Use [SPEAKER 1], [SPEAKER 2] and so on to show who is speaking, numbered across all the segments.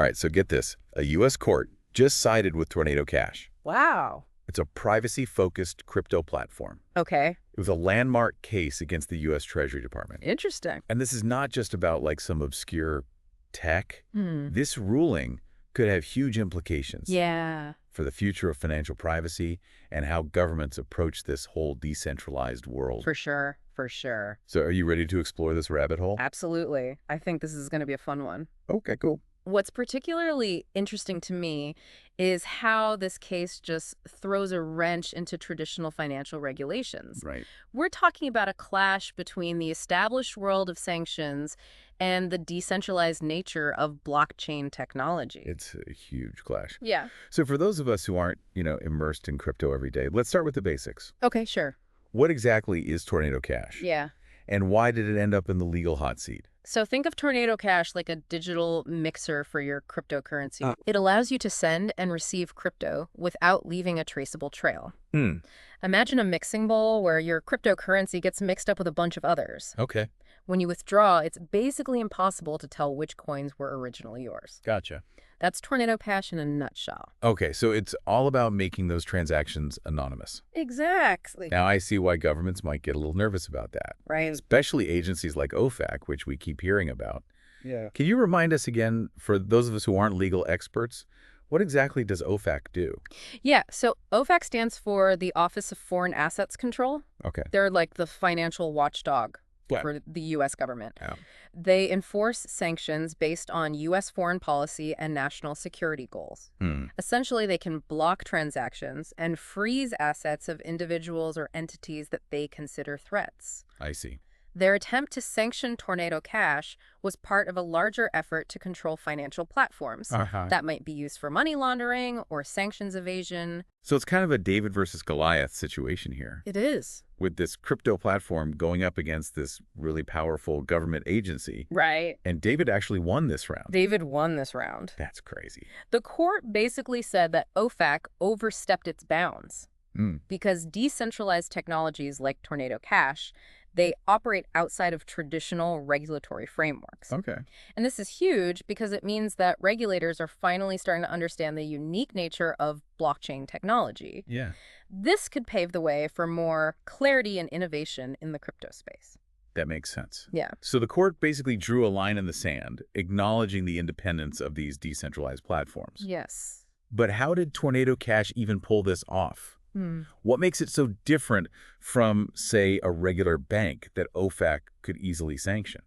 [SPEAKER 1] All right, so get this. A U.S. court just sided with Tornado Cash.
[SPEAKER 2] Wow.
[SPEAKER 1] It's a privacy-focused crypto platform.
[SPEAKER 2] Okay.
[SPEAKER 1] It was a landmark case against the U.S. Treasury Department.
[SPEAKER 2] Interesting.
[SPEAKER 1] And this is not just about like some obscure tech.
[SPEAKER 2] Hmm.
[SPEAKER 1] This ruling could have huge implications
[SPEAKER 2] Yeah.
[SPEAKER 1] for the future of financial privacy and how governments approach this whole decentralized world.
[SPEAKER 2] For sure. For sure.
[SPEAKER 1] So are you ready to explore this rabbit hole?
[SPEAKER 2] Absolutely. I think this is going to be a fun one.
[SPEAKER 1] Okay, cool.
[SPEAKER 2] What's particularly interesting to me is how this case just throws a wrench into traditional financial regulations.
[SPEAKER 1] Right.
[SPEAKER 2] We're talking about a clash between the established world of sanctions and the decentralized nature of blockchain technology.
[SPEAKER 1] It's a huge clash.
[SPEAKER 2] Yeah.
[SPEAKER 1] So for those of us who aren't, immersed in crypto every day, let's start with the basics.
[SPEAKER 2] Okay, sure.
[SPEAKER 1] What exactly is Tornado Cash?
[SPEAKER 2] Yeah.
[SPEAKER 1] And why did it end up in the legal hot seat?
[SPEAKER 2] So think of Tornado Cash like a digital mixer for your cryptocurrency. It allows you to send and receive crypto without leaving a traceable trail. Imagine a mixing bowl where your cryptocurrency gets mixed up with a bunch of others.
[SPEAKER 1] Okay.
[SPEAKER 2] When you withdraw, it's basically impossible to tell which coins were originally yours.
[SPEAKER 1] Gotcha.
[SPEAKER 2] That's Tornado Cash in a nutshell.
[SPEAKER 1] Okay, so it's all about making those transactions anonymous.
[SPEAKER 2] Exactly.
[SPEAKER 1] Now I see why governments might get a little nervous about that,
[SPEAKER 2] Right.
[SPEAKER 1] especially agencies like OFAC, which we keep hearing about.
[SPEAKER 3] Yeah.
[SPEAKER 1] Can you remind us again, for those of us who aren't legal experts, what exactly does OFAC do?
[SPEAKER 2] Yeah, so OFAC stands for the Office of Foreign Assets Control.
[SPEAKER 1] Okay.
[SPEAKER 2] They're like the financial watchdog
[SPEAKER 1] Yeah.
[SPEAKER 2] for the U.S. government.
[SPEAKER 1] Yeah.
[SPEAKER 2] They enforce sanctions based on U.S. foreign policy and national security goals. Essentially, they can block transactions and freeze assets of individuals or entities that they consider threats.
[SPEAKER 1] I see.
[SPEAKER 2] Their attempt to sanction Tornado Cash was part of a larger effort to control financial platforms that might be used for money laundering or sanctions evasion.
[SPEAKER 1] So it's kind of a David versus Goliath situation here,
[SPEAKER 2] It is.
[SPEAKER 1] with this crypto platform going up against this really powerful government agency.
[SPEAKER 2] Right.
[SPEAKER 1] And David actually won this round.
[SPEAKER 2] David won this round.
[SPEAKER 1] That's crazy.
[SPEAKER 2] The court basically said that OFAC overstepped its bounds because decentralized technologies like Tornado Cash, they operate outside of traditional regulatory frameworks.
[SPEAKER 1] Okay.
[SPEAKER 2] And this is huge because it means that regulators are finally starting to understand the unique nature of blockchain technology.
[SPEAKER 1] Yeah.
[SPEAKER 2] This could pave the way for more clarity and innovation in the crypto space.
[SPEAKER 1] That makes sense.
[SPEAKER 2] Yeah.
[SPEAKER 1] So the court basically drew a line in the sand, acknowledging the independence of these decentralized platforms.
[SPEAKER 2] Yes.
[SPEAKER 1] But how did Tornado Cash even pull this off? What makes it so different from, say, a regular bank that OFAC could easily sanction?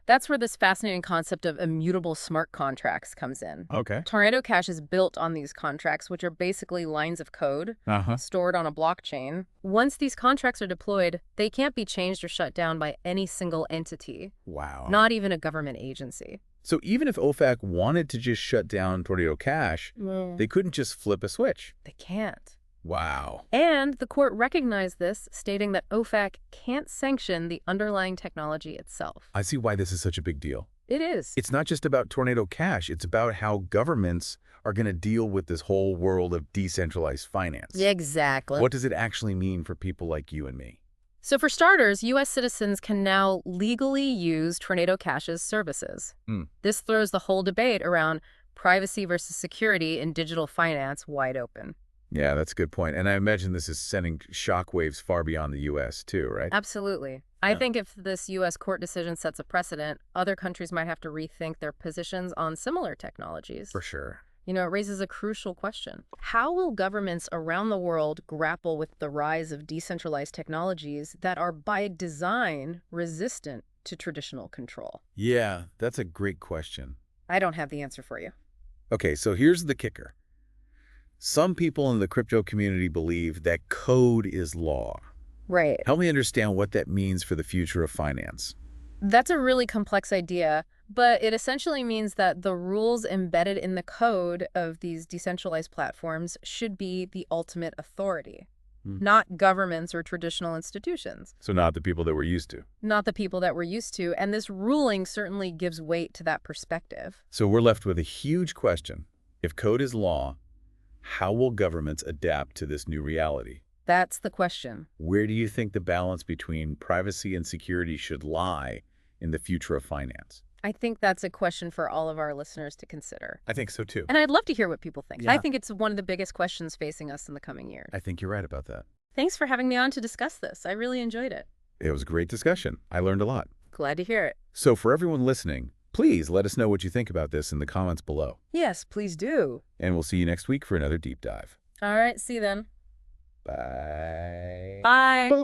[SPEAKER 2] That's where this fascinating concept of immutable smart contracts comes in.
[SPEAKER 1] Okay.
[SPEAKER 2] Tornado Cash is built on these contracts, which are basically lines of code stored on a blockchain. Once these contracts are deployed, they can't be changed or shut down by any single entity,
[SPEAKER 1] Wow.
[SPEAKER 2] not even a government agency.
[SPEAKER 1] So even if OFAC wanted to just shut down Tornado Cash, they couldn't just flip a switch.
[SPEAKER 2] They can't.
[SPEAKER 1] Wow.
[SPEAKER 2] And the court recognized this, stating that OFAC can't sanction the underlying technology itself.
[SPEAKER 1] I see why this is such a big deal.
[SPEAKER 2] It is.
[SPEAKER 1] It's not just about Tornado Cash. It's about how governments are going to deal with this whole world of decentralized finance.
[SPEAKER 2] Exactly.
[SPEAKER 1] What does it actually mean for people like you and me?
[SPEAKER 2] So for starters, U.S. citizens can now legally use Tornado Cash's services. This throws the whole debate around privacy versus security in digital finance wide open.
[SPEAKER 1] Yeah, that's a good point. And I imagine this is sending shockwaves far beyond the U.S. too, right?
[SPEAKER 2] Absolutely. I think if this U.S. court decision sets a precedent, other countries might have to rethink their positions on similar technologies.
[SPEAKER 1] For sure.
[SPEAKER 2] It raises a crucial question. How will governments around the world grapple with the rise of decentralized technologies that are by design resistant to traditional control?
[SPEAKER 1] Yeah, that's a great question.
[SPEAKER 2] I don't have the answer for you.
[SPEAKER 1] Okay, so here's the kicker. Some people in the crypto community believe that code is law.
[SPEAKER 2] Right.
[SPEAKER 1] Help me understand what that means for the future of finance.
[SPEAKER 2] That's a really complex idea, but it essentially means that the rules embedded in the code of these decentralized platforms should be the ultimate authority, not governments or traditional institutions.
[SPEAKER 1] So not the people that we're used to.
[SPEAKER 2] Not the people that we're used to, and this ruling certainly gives weight to that perspective.
[SPEAKER 1] So we're left with a huge question. If code is law, how will governments adapt to this new reality?
[SPEAKER 2] That's the question.
[SPEAKER 1] Where do you think the balance between privacy and security should lie in the future of finance?
[SPEAKER 2] I think that's a question for all of our listeners to consider.
[SPEAKER 1] I think so, too.
[SPEAKER 2] And I'd love to hear what people think.
[SPEAKER 3] Yeah.
[SPEAKER 2] I think it's one of the biggest questions facing us in the coming years.
[SPEAKER 1] I think you're right about that.
[SPEAKER 2] Thanks for having me on to discuss this. I really enjoyed it.
[SPEAKER 1] It was a great discussion. I learned a lot.
[SPEAKER 2] Glad to hear it.
[SPEAKER 1] So for everyone listening, please let us know what you think about this in the comments below.
[SPEAKER 2] Yes, please do.
[SPEAKER 1] And we'll see you next week for another deep dive.
[SPEAKER 2] All right, see you then.
[SPEAKER 1] Bye.
[SPEAKER 2] Bye.